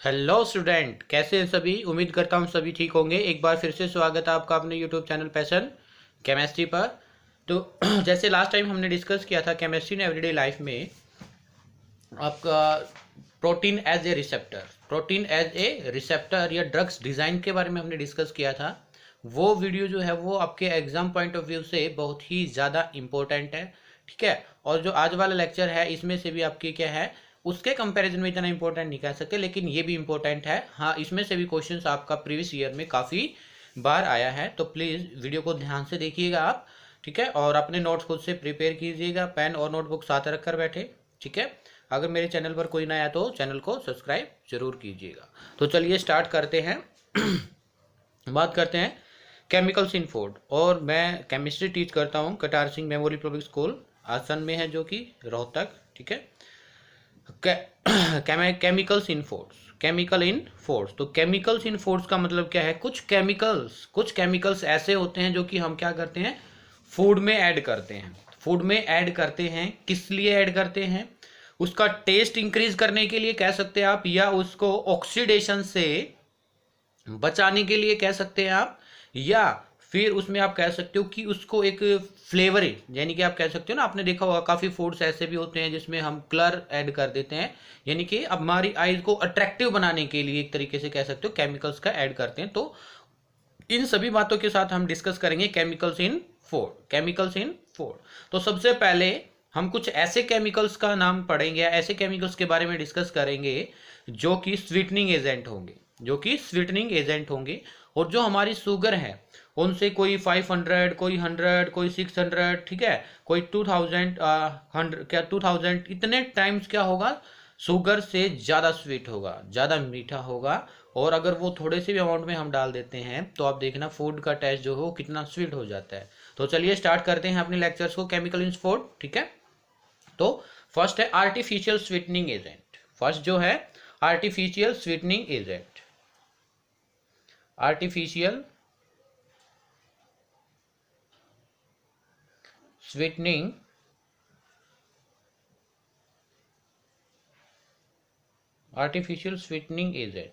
Hello student, कैसे हैं सभी। उम्मीद करता हूँ सभी ठीक होंगे। एक बार फिर से स्वागत है आपका अपने यूट्यूब चैनल पैशन केमिस्ट्री पर। तो जैसे लास्ट टाइम हमने डिस्कस किया था केमिस्ट्री इन एवरीडे लाइफ में आपका प्रोटीन एज ए रिसेप्टर या ड्रग्स डिज़ाइन के बारे में हमने डिस्कस किया था। वो वीडियो जो है वो आपके एग्जाम पॉइंट ऑफ व्यू से बहुत ही ज़्यादा इम्पोर्टेंट है, ठीक है। और जो आज वाला लेक्चर है इसमें से भी आपकी क्या है, उसके कंपैरिजन में इतना इंपॉर्टेंट नहीं कह सकते, लेकिन ये भी इंपॉर्टेंट है। हाँ, इसमें से भी क्वेश्चंस आपका प्रीवियस ईयर में काफ़ी बार आया है, तो प्लीज़ वीडियो को ध्यान से देखिएगा आप, ठीक है। और अपने नोट्स खुद से प्रिपेयर कीजिएगा, पेन और नोटबुक साथ रख कर बैठे, ठीक है। अगर मेरे चैनल पर कोई नया है तो चैनल को सब्सक्राइब जरूर कीजिएगा। तो चलिए स्टार्ट करते हैं। बात करते हैं केमिकल्स इन फूड। और मैं केमिस्ट्री टीच करता हूँ कटार सिंह मेमोरियल पब्लिक स्कूल आसन में है, जो कि रोहतक, ठीक है। Chemicals in foods, chemical in foods. तो केमिकल्स इन फूड्स का मतलब क्या है, कुछ केमिकल्स ऐसे होते हैं जो कि हम क्या करते हैं, फूड में ऐड करते हैं। फूड में ऐड करते हैं, किस लिए ऐड करते हैं, उसका टेस्ट इंक्रीज करने के लिए कह सकते हैं आप, या उसको ऑक्सीडेशन से बचाने के लिए कह सकते हैं आप, या फिर उसमें आप कह सकते हो कि उसको एक फ्लेवर, यानी कि आप कह सकते हो ना, आपने देखा होगा काफ़ी फूड्स ऐसे भी होते हैं जिसमें हम कलर ऐड कर देते हैं, यानी कि अब हमारी आईज को अट्रैक्टिव बनाने के लिए एक तरीके से कह सकते हो केमिकल्स का ऐड करते हैं। तो इन सभी बातों के साथ हम डिस्कस करेंगे केमिकल्स इन फूड। तो सबसे पहले हम कुछ ऐसे केमिकल्स का नाम पढ़ेंगे, ऐसे केमिकल्स के बारे में डिस्कस करेंगे जो कि स्वीटनिंग एजेंट होंगे, और जो हमारी शुगर है उनसे कोई 500, कोई 100, कोई 600, ठीक है, कोई 2000, 100 क्या 2000, इतने टाइम्स क्या होगा, शुगर से ज़्यादा स्वीट होगा, ज़्यादा मीठा होगा। और अगर वो थोड़े से भी अमाउंट में हम डाल देते हैं तो आप देखना फूड का टेस्ट जो हो कितना स्वीट हो जाता है। तो चलिए स्टार्ट करते हैं अपने लेक्चर्स को, केमिकल इन फूड, ठीक है। तो फर्स्ट है आर्टिफिशियल स्वीटनिंग एजेंट। फर्स्ट जो है artificial sweetening agent, artificial sweetening agent.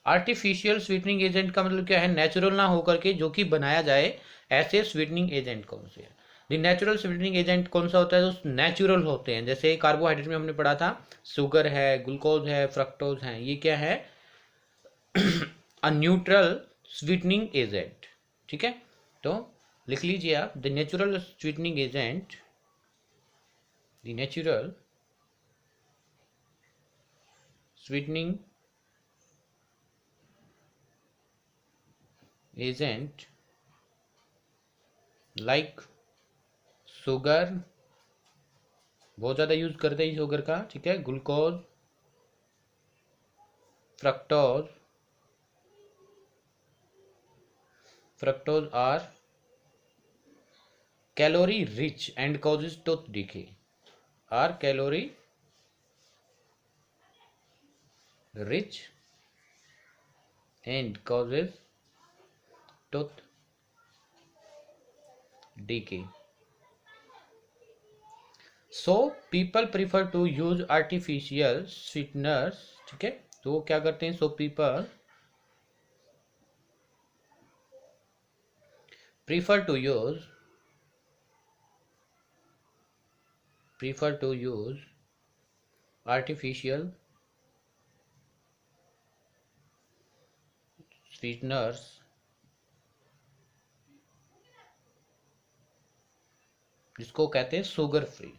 Artificial sweetening agent का मतलब क्या है, नेचुरल ना होकर के जो कि बनाया जाए, ऐसे स्वीटनिंग एजेंट कौन से हैं। नेचुरल स्वीटनिंग एजेंट कौन सा होता है, जो नेचुरल होते हैं, जैसे कार्बोहाइड्रेट में हमने पढ़ा था, शुगर है, ग्लूकोज है, फ्रक्टोज है, ये क्या है, अ न्यूट्रल स्वीटनिंग एजेंट, ठीक है। तो लिख लीजिए आप, the natural sweetening agent, the natural sweetening agent like sugar, बहुत ज़्यादा यूज करते हैं शुगर का, ठीक है, glucose, fructose are calorie rich and causes tooth decay, are calorie rich and causes tooth decay. So people prefer to use artificial sweeteners, ठीक है। तो वो क्या करते हैं, so people prefer to use artificial sweeteners जिसको कहते हैं शुगर फ्री।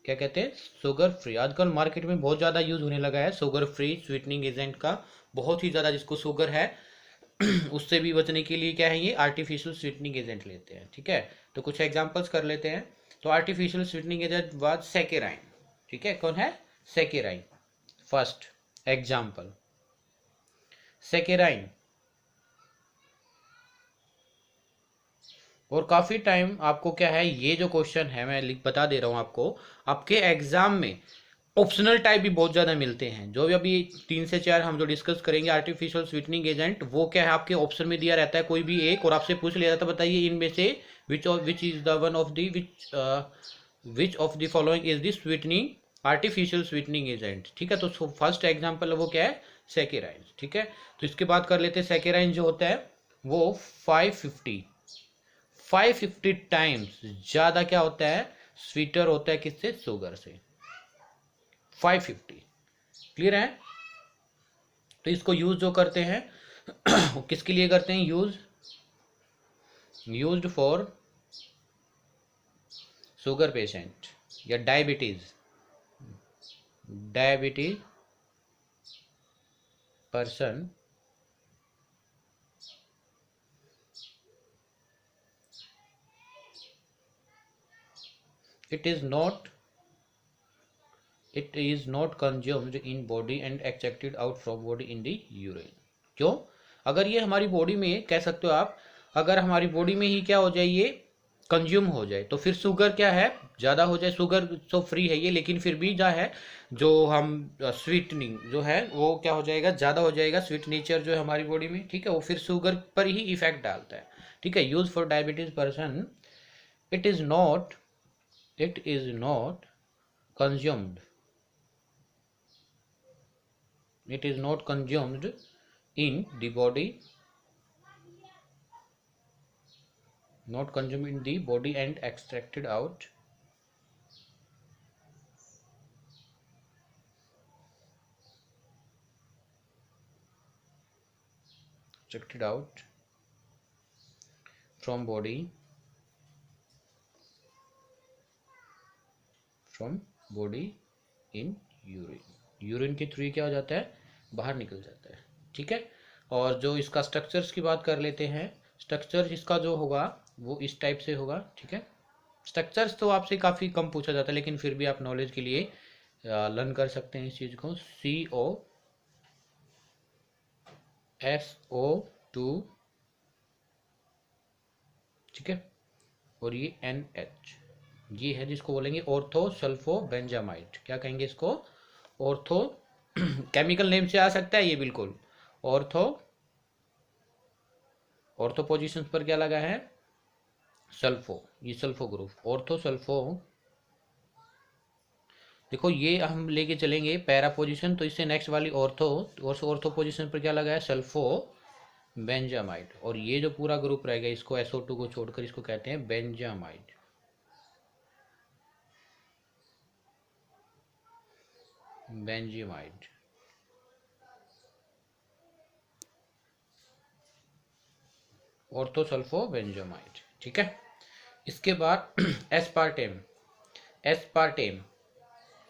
क्या कहते हैं, शुगर फ्री। आजकल मार्केट में बहुत ज़्यादा यूज होने लगा है शुगर फ्री स्वीटनिंग एजेंट का, बहुत ही ज़्यादा। जिसको शुगर है उससे भी बचने के लिए क्या है, ये आर्टिफिशियल स्वीटनिंग एजेंट लेते हैं, ठीक है। तो कुछ एग्जांपल्स कर लेते हैं। तो आर्टिफिशियल स्वीटनिंग एजेंट वाज सेकेराइन, ठीक है। कौन है, सेकेराइन, फर्स्ट एग्जाम्पल सेकेराइन। और काफ़ी टाइम आपको क्या है, ये जो क्वेश्चन है मैं बता दे रहा हूँ आपको, आपके एग्जाम में ऑप्शनल टाइप भी बहुत ज़्यादा मिलते हैं। जो भी अभी 3 से 4 हम जो डिस्कस करेंगे आर्टिफिशियल स्वीटनिंग एजेंट, वो क्या है, आपके ऑप्शन में दिया रहता है कोई भी एक, और आपसे पूछ लिया जाता है बताइए इनमें से which is the one of the which of the following is the sweetening artificial sweetening agent, ठीक है। तो फर्स्ट एग्जांपल है वो क्या है, सैकेराइड, ठीक है। तो इसके बाद कर लेते हैं सैकेराइड जो होता है वो 550 टाइम्स ज़्यादा क्या होता है, स्वीटर होता है किससे, शुगर से, 550। क्लियर है। तो इसको यूज जो करते हैं वो किसके लिए करते हैं, यूज्ड फॉर शुगर पेशेंट या diabetes person it is not consumed in body and extracted out from body in the urine। क्यों, अगर ये हमारी बॉडी में, कह सकते हो आप, अगर हमारी बॉडी में ही क्या हो जाए, ये कंज्यूम हो जाए, तो फिर शुगर क्या है, ज़्यादा हो जाए। शुगर तो फ्री है ये, लेकिन फिर भी क्या है, जो हम स्वीटनिंग जो है वो क्या हो जाएगा, ज़्यादा हो जाएगा, स्वीट नेचर जो है हमारी बॉडी में, ठीक है, वो फिर शुगर पर ही इफेक्ट डालता है, ठीक है। Use for diabetes person, it is not consumed it is not consumed in the body, and extracted out from body in urine के थ्रू क्या हो जाता है, बाहर निकल जाता है, ठीक है। और जो इसका स्ट्रक्चर्स की बात कर लेते हैं, स्ट्रक्चर इसका जो होगा वो इस टाइप से होगा, ठीक है। स्ट्रक्चर्स तो आपसे काफ़ी कम पूछा जाता है, लेकिन फिर भी आप नॉलेज के लिए लर्न कर सकते हैं इस चीज़ को। COSO2, ठीक है, और ये NH, ये है जिसको बोलेंगे ऑर्थोसल्फोबेंजामाइड। क्या कहेंगे इसको, ऑर्थो केमिकल नेम से आ सकता है ये, बिल्कुल ऑर्थो पोजीशन पर क्या लगा है, सल्फो, ये सल्फो ग्रुप, ऑर्थोसल्फो। देखो ये हम लेके चलेंगे पैरा पोजीशन, तो इससे नेक्स्ट वाली ऑर्थो पोजीशन पर क्या लगा है, सल्फो बेंजामाइड। और ये जो पूरा ग्रुप रहेगा, इसको SO2 को छोड़कर इसको कहते हैं बेंजामाइड। ऑर्थोसल्फोबेंजामाइड, ठीक है। इसके बाद एस्पार्टेम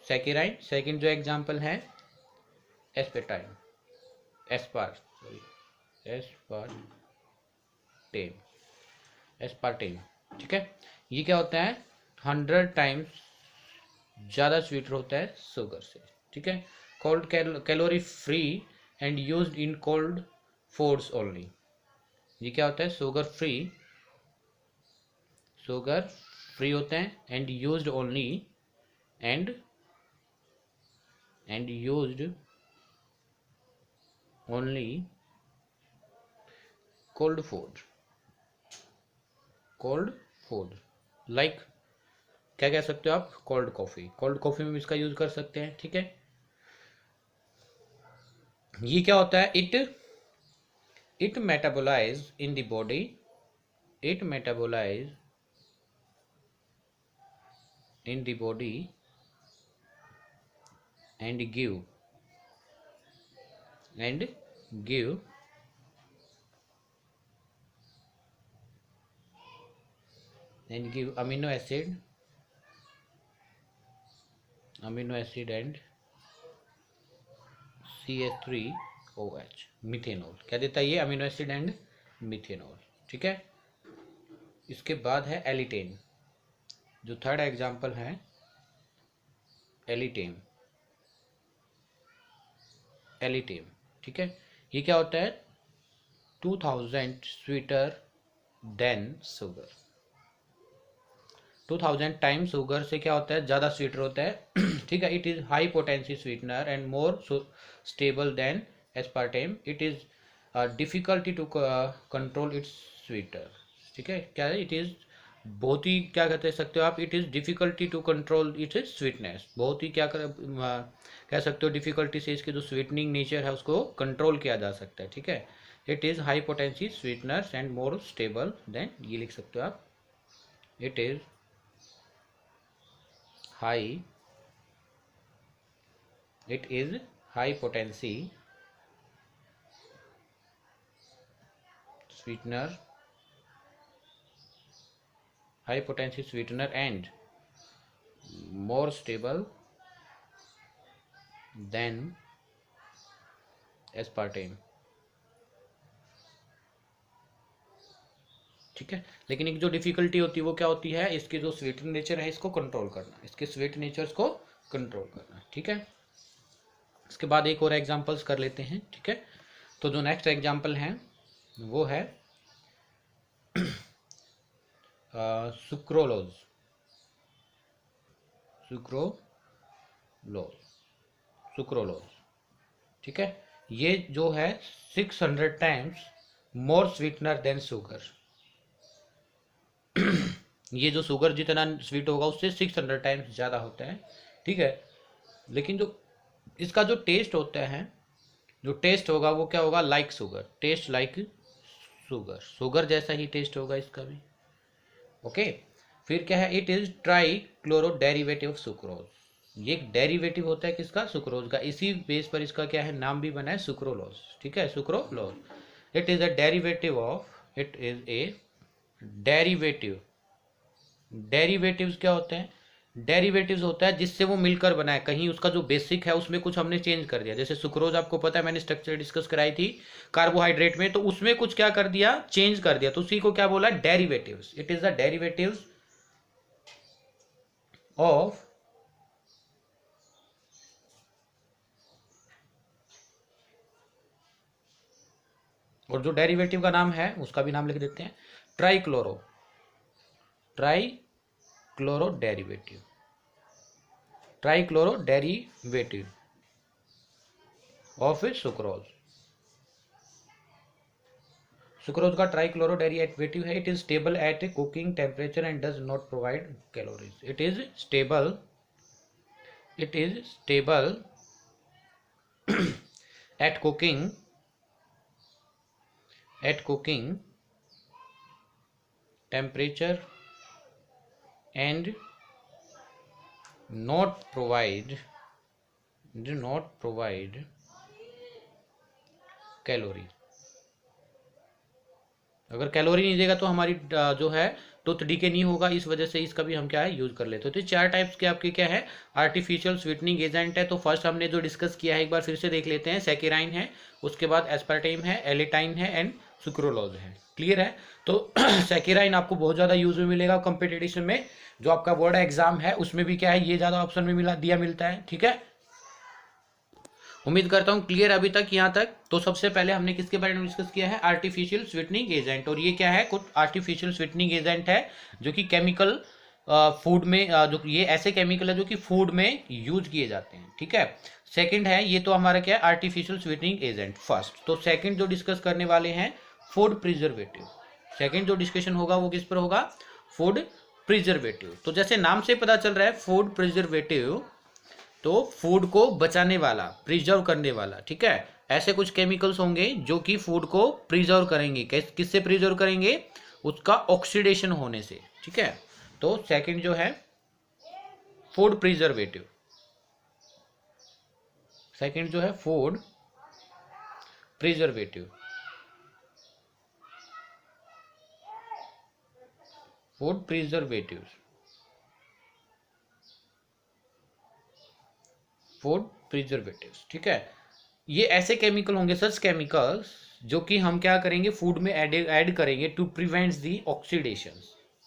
सैकेराइड। सेकंड जो एग्जांपल है एस्पेटाइम, एस्पार्टेम, ठीक है। ये क्या होता है, 100 टाइम्स ज़्यादा स्वीटर होता है शुगर से, ठीक है। Cold calorie free and used in cold foods only. ये क्या होता है, शुगर फ्री होते हैं, and used only cold food like, क्या कह सकते हो आप, कोल्ड कॉफ़ी में भी इसका यूज कर सकते हैं, ठीक है। ये क्या होता है, it metabolize in the body, and give amino acid and CH3OH, methanol. क्या देता है ये, अमीनो एसिड एंड मिथेनॉल, ठीक है। इसके बाद है एलिटेन, जो थर्ड एग्जांपल है एलिटेम, ठीक है। ये क्या होता है, 2000 sweeter than sugar, 2000 time sugar से क्या होता है, ज़्यादा स्वीटर होता है, ठीक है। It is high potency sweetener and more stable than aspartame. It is difficulty to control its sweeter, ठीक है। क्या है, इट इज़ बहुत ही क्या कहते सकते हो आप, it is difficulty to control it is sweetness, बहुत ही क्या कह सकते हो डिफिकल्टी से इसकी जो स्वीटनिंग नेचर है उसको कंट्रोल किया जा सकता है, ठीक है। It is high potency sweeteners and more stable then, ये लिख सकते हो आप, it is high, it is high potency sweetener, high potency sweetener and more stable than aspartame, ठीक है। लेकिन एक जो डिफिकल्टी होती है वो क्या होती है, इसकी जो स्वीट नेचर है इसको कंट्रोल करना, इसके स्वीट नेचर्स को कंट्रोल करना, ठीक है। इसके बाद एक और एग्जांपल्स कर लेते हैं, ठीक है। तो जो नेक्स्ट एग्जांपल है वो है सुक्रोलोज, सुक्रोलोज, सुक्रोलोज, ठीक है। ये जो है 600 times more sweetener than sugar, ये जो शुगर जितना स्वीट होगा उससे 600 टाइम्स ज़्यादा होता है, ठीक है। लेकिन जो इसका जो टेस्ट होता है, जो टेस्ट होगा वो क्या होगा, like sugar, taste like sugar, sugar जैसा ही टेस्ट होगा इसका भी, ओके। फिर क्या है, it is try chloro derivative of sucrose, ये एक डेरिवेटिव होता है किसका, सुक्रोज का, इसी बेस पर इसका क्या है नाम भी बना है सुक्रोलोज, ठीक है, sucralose. It is a derivative of, it is a derivative, derivatives क्या होते हैं, डेरिवेटिव्स होता है जिससे वो मिलकर बना है, कहीं उसका जो बेसिक है उसमें कुछ हमने चेंज कर दिया, जैसे सुक्रोज आपको पता है मैंने स्ट्रक्चर डिस्कस कराई थी कार्बोहाइड्रेट में, तो उसमें कुछ क्या कर दिया, चेंज कर दिया, तो उसी को क्या बोला, derivatives. It is the derivatives of और जो डेरिवेटिव का नाम है उसका भी नाम लिख देते हैं, trichloro, trichloro derivative, trichloro derivative of sucrose, sucrose का ट्राइक्लोरो डेरिवेटिव है। It is stable at cooking temperature and does not provide calories, it is stable, it is stable at cooking, at cooking temperature and not provide, do not provide calorie, अगर calorie नहीं देगा तो हमारी जो है tooth decay नहीं होगा, इस वजह से इसका भी हम क्या है यूज कर लेते हैं। तो चार टाइप्स के आपके क्या है आर्टिफिशियल स्वीटनिंग एजेंट है। तो फर्स्ट हमने जो डिस्कस किया है एक बार फिर से देख लेते हैं, सैकेराइन है, उसके बाद एस्पार्टेम है, एलिटाइन है एंड सुक्रोलोज है, क्लियर है। तो सैकेराइन आपको बहुत ज़्यादा यूज में मिलेगा कंपटीशन में, जो आपका बोर्ड एग्जाम है उसमें भी क्या है ये ज़्यादा ऑप्शन में मिलता है, ठीक है। उम्मीद करता हूँ क्लियर अभी तक यहाँ तक। तो सबसे पहले हमने किसके बारे में डिस्कस किया है, आर्टिफिशियल स्वीटनिंग एजेंट, और ये क्या है, कुछ आर्टिफिशियल स्वीटनिंग एजेंट है जो कि केमिकल फूड में जो ये ऐसे केमिकल है जो कि फूड में यूज किए जाते हैं, ठीक है। सेकंड है, ये तो हमारा क्या है आर्टिफिशियल स्वीटनिंग एजेंट फर्स्ट। तो सेकंड जो डिस्कस करने वाले हैं फूड प्रिजर्वेटिव, सेकंड जो डिस्कशन होगा वो किस पर होगा, फूड प्रिजर्वेटिव। तो जैसे नाम से पता चल रहा है फूड प्रिजर्वेटिव, तो फूड को बचाने वाला, प्रिजर्व करने वाला, ठीक है। ऐसे कुछ केमिकल्स होंगे जो कि फूड को प्रिजर्व करेंगे, किससे प्रिजर्व करेंगे, उसका ऑक्सीडेशन होने से, ठीक है। तो सेकंड जो है फूड प्रिजर्वेटिव, सेकंड जो है food preservative, food preservative, food preservatives, ठीक है। ये ऐसे केमिकल होंगे, सच केमिकल्स जो कि हम क्या करेंगे फूड में ऐड करेंगे to prevent the oxidation,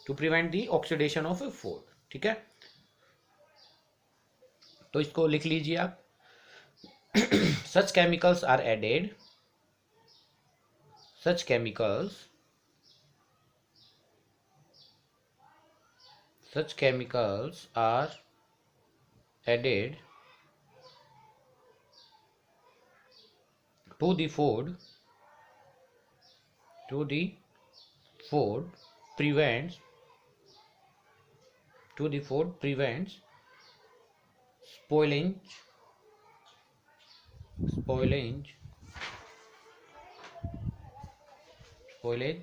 to prevent the oxidation of a food, ठीक है। तो इसको लिख लीजिए आप, such chemicals are added, such chemicals, such chemicals are added to the food, to the food prevents to the food prevents spoilage spoilage spoilage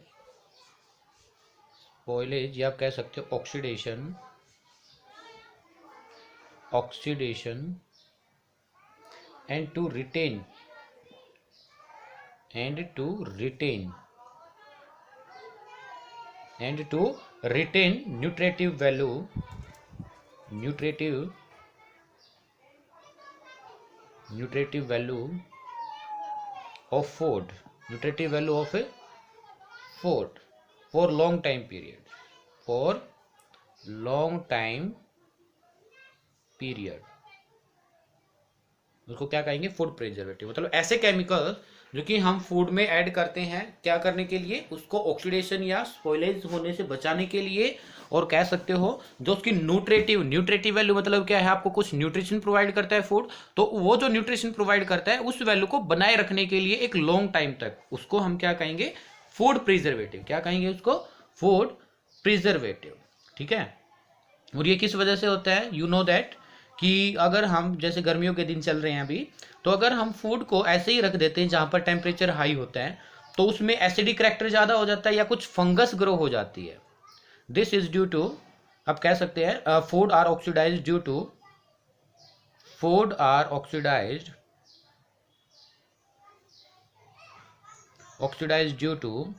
spoilage या आप कह सकते हो oxidation and to retain nutritive value of food for long time period उसको क्या कहेंगे, food preservative. मतलब ऐसे केमिकल जो कि हम फूड में ऐड करते हैं, क्या करने के लिए, उसको ऑक्सीडेशन या स्पॉइलेज होने से बचाने के लिए, और कह सकते हो जो उसकी न्यूट्रेटिव वैल्यू, मतलब क्या है, आपको कुछ न्यूट्रिशन प्रोवाइड करता है फूड, तो वो जो न्यूट्रिशन प्रोवाइड करता है उस वैल्यू को बनाए रखने के लिए एक लॉन्ग टाइम तक, उसको हम क्या कहेंगे, फूड प्रिजर्वेटिव। क्या कहेंगे उसको, फूड प्रिजर्वेटिव। ठीक है। और ये किस वजह से होता है, यू नो दैट, कि अगर हम, जैसे गर्मियों के दिन चल रहे हैं अभी, तो अगर हम फूड को ऐसे ही रख देते हैं जहां पर टेम्परेचर हाई होता है, तो उसमें एसिडिक करैक्टर ज़्यादा हो जाता है या कुछ फंगस ग्रो हो जाती है। दिस इज ड्यू टू, आप कह सकते हैं, food are oxidized due to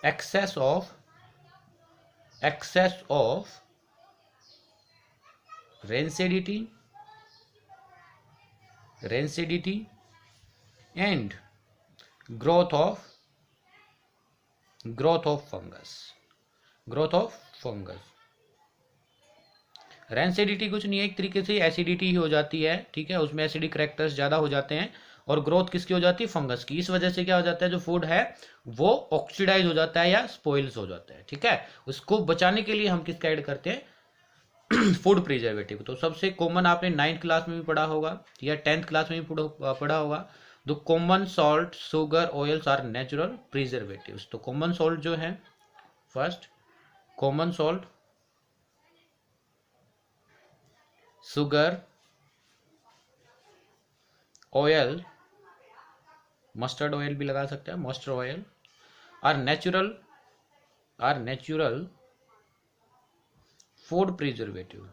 excess of rancidity and growth of fungus। Rancidity कुछ नहीं है, एक तरीके से एसिडिटी ही हो जाती है। ठीक है, उसमें एसिडिक करैक्टर्स ज़्यादा हो जाते हैं, और ग्रोथ किसकी हो जाती है, फंगस की। इस वजह से क्या हो जाता है, जो फूड है वो ऑक्सीडाइज हो जाता है या स्पॉइल्स हो जाता है। ठीक है, उसको बचाने के लिए हम किसका ऐड करते हैं, फूड प्रिजर्वेटिव। तो सबसे कॉमन आपने 9th क्लास में भी पढ़ा होगा या 10th क्लास में भी पढ़ा होगा, the common salt, sugar, oils are natural preservatives. तो कॉमन सॉल्ट जो है, first common salt, sugar, oil, mustard oil भी लगा सकते हैं, mustard oil, are natural food preservative,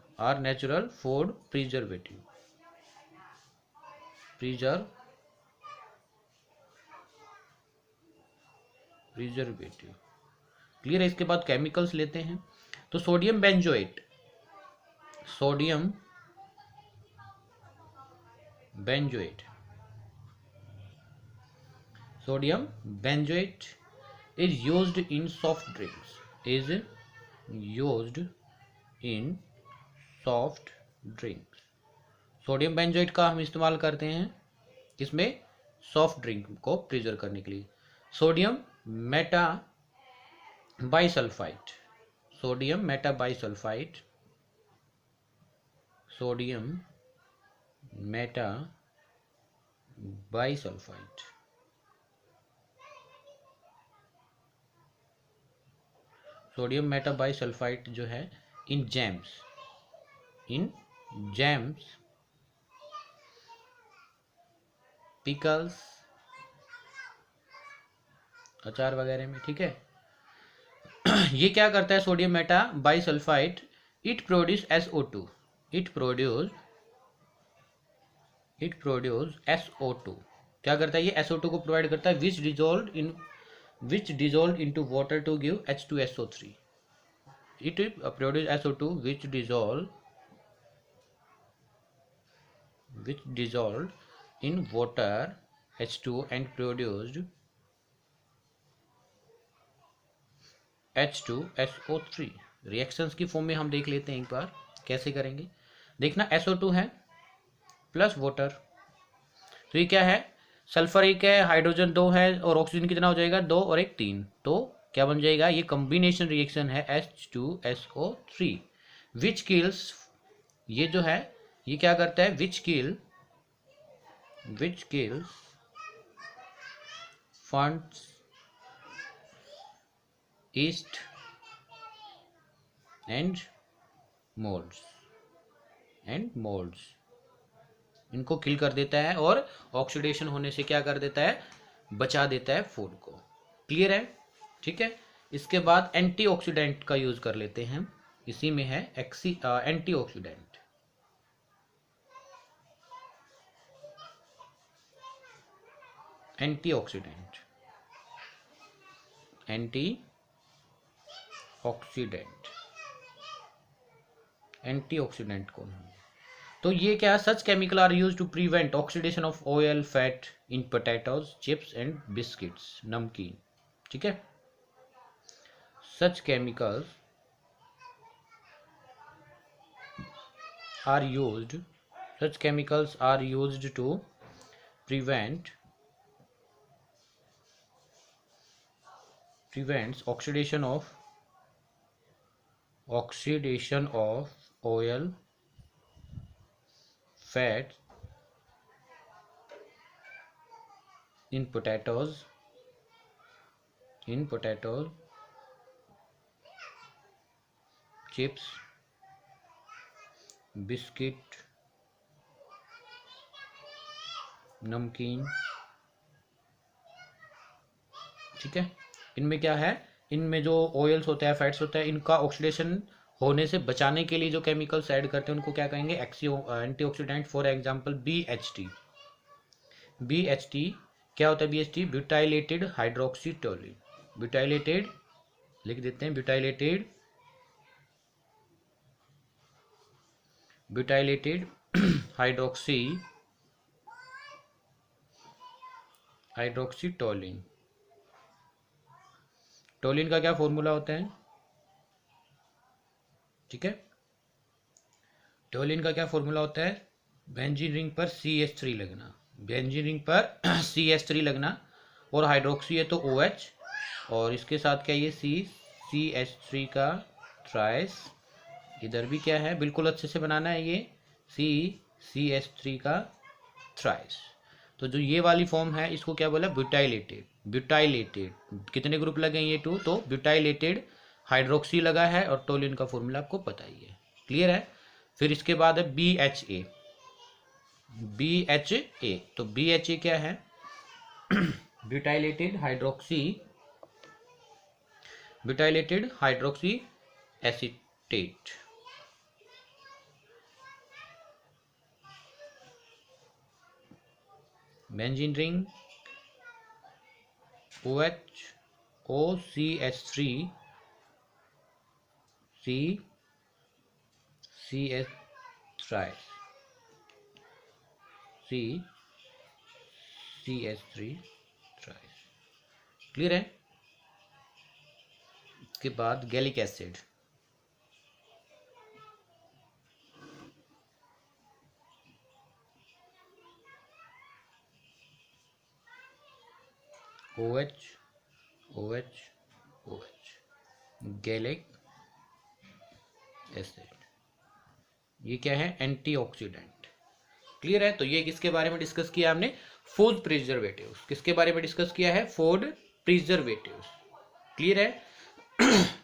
clear है। इसके बाद केमिकल्स लेते हैं। तो sodium benzoate is used in soft drinks, sodium benzoate का हम इस्तेमाल करते हैं इसमें सॉफ्ट ड्रिंक को प्रिजर्व करने के लिए। Sodium Meta bisulphide, sodium Meta bisulphide जो है, इन जैम्स, पिकल्स, अचार वगैरह में। ठीक है, ये क्या करता है, sodium Meta bisulphide, it produce SO2, क्या करता है, ये SO2 को प्रोवाइड करता है, which dissolve into water to give H2SO3। It produce SO2 which dissolved in water H2 and produced H2SO3। Reactions की फॉर्म में हम देख लेते हैं एक बार कैसे करेंगे। देखना, SO2 है प्लस वाटर, तो ये क्या है, सल्फर 1 है, हाइड्रोजन 2 है, और ऑक्सीजन कितना हो जाएगा, 2 और 1 3। तो क्या बन जाएगा, ये कॉम्बिनेशन रिएक्शन है H2SO3 विच किल्स, ये जो है ये क्या करता है, विच kills funds, yeast and moulds इनको किल कर देता है और ऑक्सीडेशन होने से क्या कर देता है, बचा देता है फूड को। क्लियर है? ठीक है। इसके बाद एंटीऑक्सीडेंट का यूज कर लेते हैं, इसी में है एंटीऑक्सीडेंट। एंटीऑक्सीडेंट कौन है? तो ये क्या, such chemical are use to prevent oxidation of oil fat in potatoes, chips and biscuits, नमकीन। ठीक है। Such chemicals are used to prevents oxidation of oil, fat in potatoes, chips, biscuit, नमकीन। ठीक है। इनमें क्या है, इनमें जो ऑयल्स होता है, फैट्स होता है, इनका ऑक्सीडेशन होने से बचाने के लिए जो केमिकल्स ऐड करते हैं उनको क्या कहेंगे, एंटीऑक्सीडेंट। For example BHT। क्या होता है BHT? ब्यूटाइलेटेड हाइड्रोक्सीटोलिन। ब्यूटाइलेटेड लिख देते हैं, ब्यूटाइलेटेड हाइड्रोक्सीटोलिन। टोलिन का क्या फॉर्मूला होता है? ठीक है। टोलिन का क्या फॉर्मूला होता है? बेंजीन रिंग पर CH3 लगना, CH3 लगना, और हाइड्रोक्सी है तो OH, और इसके साथ क्या ये CH3 का ट्राइस। इधर भी क्या है, बिल्कुल अच्छे से बनाना है, ये CH3 का ट्राइस। तो जो ये वाली फॉर्म है इसको क्या बोला, ब्यूटाइलेटेड। कितने ग्रुप लगे हैं? ये 2। तो ब्यूटाइलेटेड हाइड्रोक्सी लगा है, और टोलिन का फॉर्मूला आपको पता ही है। क्लियर है? फिर इसके बाद है BHA। तो BHA क्या है? Butylated hydroxy acetate. Benzene ring OCH3 CH ट्राइस, CH3 ट्राइस। क्लियर है? इसके बाद gallic acid. OH gallic acid, ये क्या है? एंटीऑक्सीडेंट। क्लियर है? तो ये किसके बारे में डिस्कस किया हमने? Food preservatives. किसके बारे में डिस्कस किया है? Food preservatives. क्लियर है?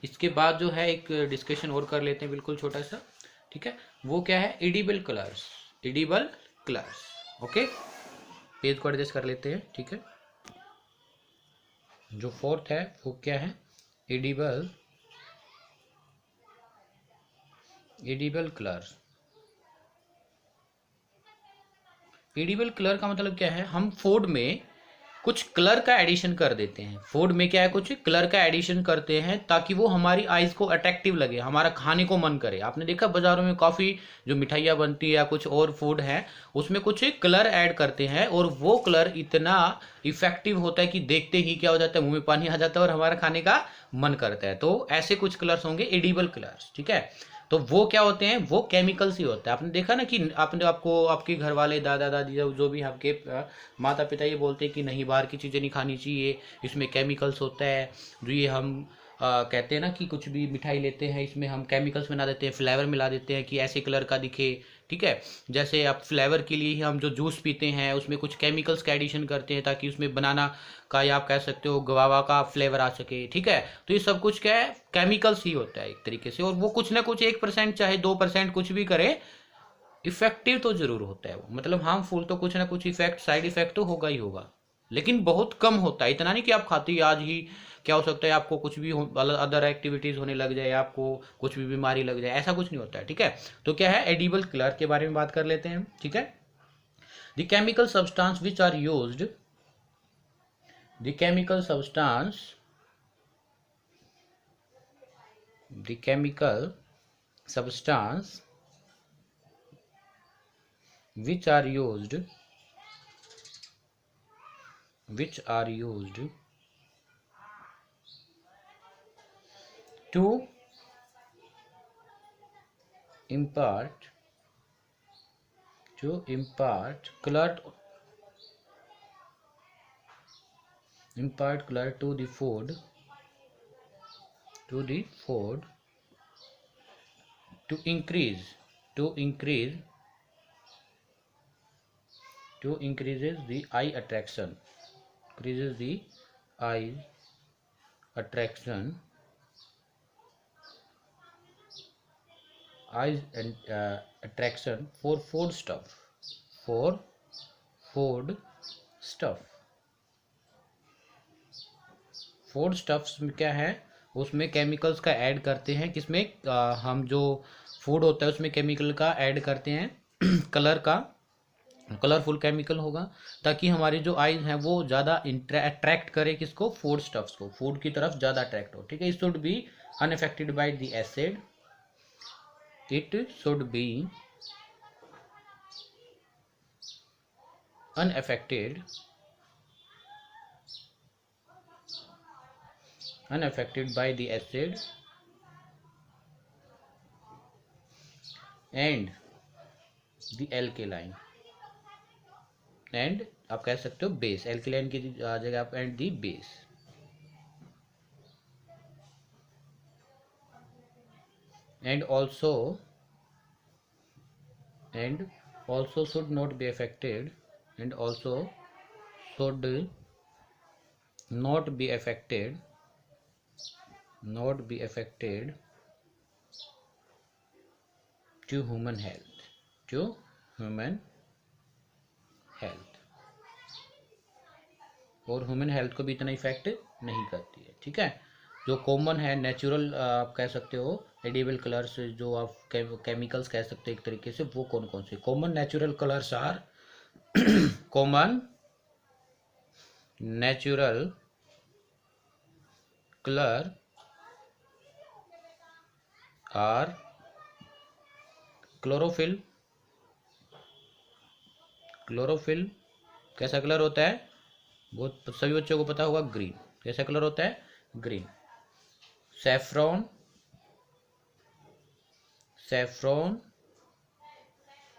इसके बाद जो है एक डिस्कशन और कर लेते हैं, बिल्कुल छोटा सा। ठीक है। वो क्या है? Edible colours. ओके, पेज को एडजस्ट कर लेते हैं। ठीक है। जो फोर्थ है वो क्या है? Edible colour. एडिबल कलर का मतलब क्या है? हम फूड में कुछ कलर का एडिशन कर देते हैं। फूड में क्या है, कुछ कलर का एडिशन करते हैं ताकि वो हमारी आईज को अट्रैक्टिव लगे, हमारा खाने को मन करे। आपने देखा बाजारों में काफ़ी जो मिठाइयाँ बनती है या कुछ और फूड है, उसमें कुछ कलर ऐड करते हैं, और वो कलर इतना इफेक्टिव होता है कि देखते ही क्या हो जाता है, मुंह में पानी आ जाता है और हमारा खाने का मन करता है। तो ऐसे कुछ कलर्स होंगे एडिबल कलर्स। ठीक है। तो वो क्या होते हैं? वो केमिकल्स ही होता है। आपने देखा ना कि आपके घर वाले, दादा दादी, जो भी आपके माता पिता ये बोलते हैं कि नहीं, बाहर की चीज़ें नहीं खानी चाहिए, इसमें केमिकल्स होता है, जो ये हम कहते हैं ना कि कुछ भी मिठाई लेते हैं इसमें हम केमिकल्स मिला देते हैं, फ्लेवर मिला देते हैं कि ऐसे कलर का दिखे, ठीक है। जैसे आप फ्लेवर के लिए ही हम जो जूस पीते हैं उसमें कुछ केमिकल्स का एडिशन करते हैं ताकि उसमें बनाना का या आप कह सकते हो गवावा का फ्लेवर आ सके, ठीक है। तो ये सब कुछ क्या है, केमिकल्स ही होता है एक तरीके से, और वो कुछ ना कुछ 1% चाहे 2% कुछ भी करे, इफेक्टिव तो जरूर होता है वो, मतलब हार्मफुल तो कुछ ना कुछ इफेक्ट, साइड इफेक्ट तो होगा ही होगा, लेकिन बहुत कम होता है। इतना नहीं कि आप खाते ही आज ही क्या हो सकता है आपको कुछ भी अदर एक्टिविटीज होने लग जाए, आपको कुछ भी बीमारी लग जाए, ऐसा कुछ नहीं होता है, ठीक है। तो क्या है, एडिबल कलर के बारे में बात कर लेते हैं, ठीक है। The chemical substance which are used, the chemical substance, the chemical substance which are used to impart color to the food to increases the eye attraction, increases the eye attraction, eyes and attraction for food stuff, food stuffs में क्या है, उसमें chemicals का add करते हैं, किसमें हम जो फूड होता है उसमें केमिकल का ऐड करते हैं कलरफुल केमिकल होगा, ताकि हमारी जो आईज हैं वो ज़्यादा अट्रैक्ट करे किसको, फूड स्टफ्स को, फूड की तरफ ज़्यादा अट्रैक्ट हो, ठीक है। It should be unaffected by the acid, it should be unaffected by the acid and the alkaline, and आप कह सकते हो बेस, एल्केलाइन की जगह आप and the base, and also should not be affected, and also should not be affected to human health, और human health को भी इतना इफेक्ट नहीं करती है, ठीक है। जो कॉमन है नेचुरल आप कह सकते हो एडिबल कलर्स, जो आप केमिकल्स कह सकते हो एक तरीके से, वो कौन कौन से common natural colours are common natural colour are chlorophyll कैसा कलर होता है, बहुत सभी बच्चों को पता होगा, ग्रीन। कैसा कलर होता है, ग्रीन। सैफ्रॉन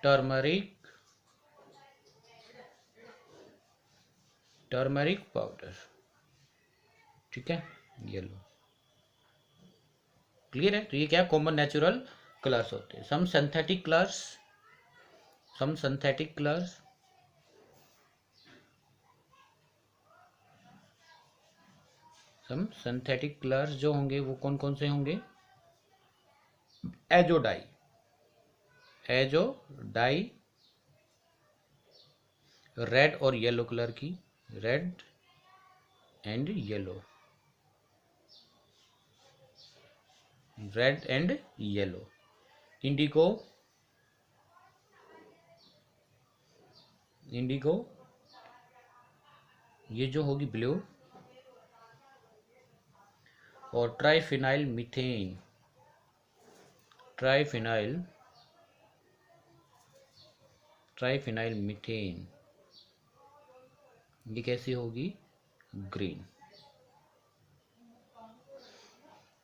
टर्मरिक पाउडर, ठीक है, येलो। क्लियर है। तो ये क्या कॉमन नेचुरल कलर्स होते हैं। सम सिंथेटिक कलर्स जो होंगे वो कौन कौन से होंगे, एजोडाई, रेड और येलो कलर की, रेड एंड येलो, इंडिगो, ये जो होगी ब्लू, और ट्राइफिनाइल मीथेन, ये कैसी होगी, ग्रीन।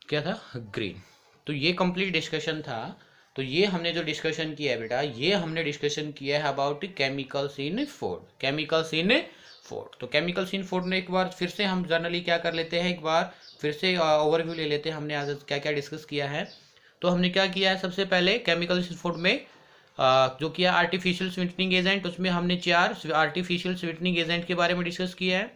क्या था, ग्रीन। तो ये कंप्लीट डिस्कशन था। तो ये हमने जो डिस्कशन किया है बेटा, ये हमने डिस्कशन किया है अबाउट केमिकल्स इन फूड। तो केमिकल्स इन फूड में एक बार फिर से हम जनरली क्या कर लेते हैं, एक बार फिर से ओवरव्यू ले लेते हैं हमने आज क्या क्या डिस्कस किया है। तो हमने क्या किया है, सबसे पहले केमिकल्स इन फूड में जो किया आर्टिफिशियल स्वीटनिंग एजेंट, उसमें हमने 4 आर्टिफिशियल स्वीटनिंग एजेंट के बारे में डिस्कस किया है।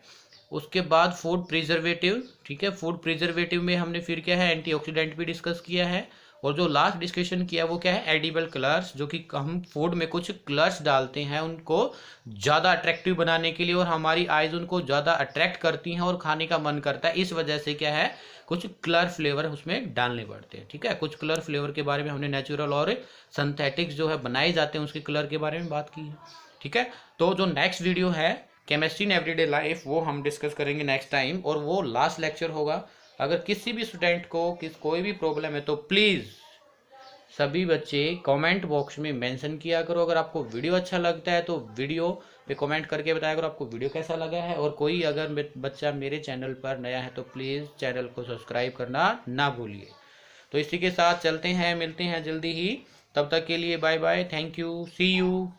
उसके बाद फूड प्रिजर्वेटिव, ठीक है, फूड प्रिजर्वेटिव में हमने फिर क्या है एंटीऑक्सीडेंट भी डिस्कस किया है। और जो लास्ट डिस्कशन किया वो क्या है एडिबल कलर्स, जो कि हम फूड में कुछ कलर्स डालते हैं उनको ज़्यादा अट्रैक्टिव बनाने के लिए, और हमारी आइज़ उनको ज़्यादा अट्रैक्ट करती हैं और खाने का मन करता है। इस वजह से क्या है कुछ कलर फ्लेवर उसमें डालने पड़ते हैं, ठीक है। कुछ कलर फ्लेवर के बारे में हमने नेचुरल और सिंथेटिक्स जो है बनाए जाते हैं उसके कलर के बारे में बात की है, ठीक है। तो जो नेक्स्ट वीडियो है केमिस्ट्री इन एवरीडे लाइफ वो हम डिस्कस करेंगे नेक्स्ट टाइम, और वो लास्ट लेक्चर होगा। अगर किसी भी स्टूडेंट को कोई भी प्रॉब्लम है तो प्लीज़ सभी बच्चे कमेंट बॉक्स में मेंशन किया करो। अगर आपको वीडियो अच्छा लगता है तो वीडियो पे कमेंट करके बताया करो आपको वीडियो कैसा लगा है। और कोई अगर बच्चा मेरे चैनल पर नया है तो प्लीज़ चैनल को सब्सक्राइब करना ना भूलिए। तो इसी के साथ चलते हैं, मिलते हैं जल्दी ही, तब तक के लिए bye bye, thank you, see you.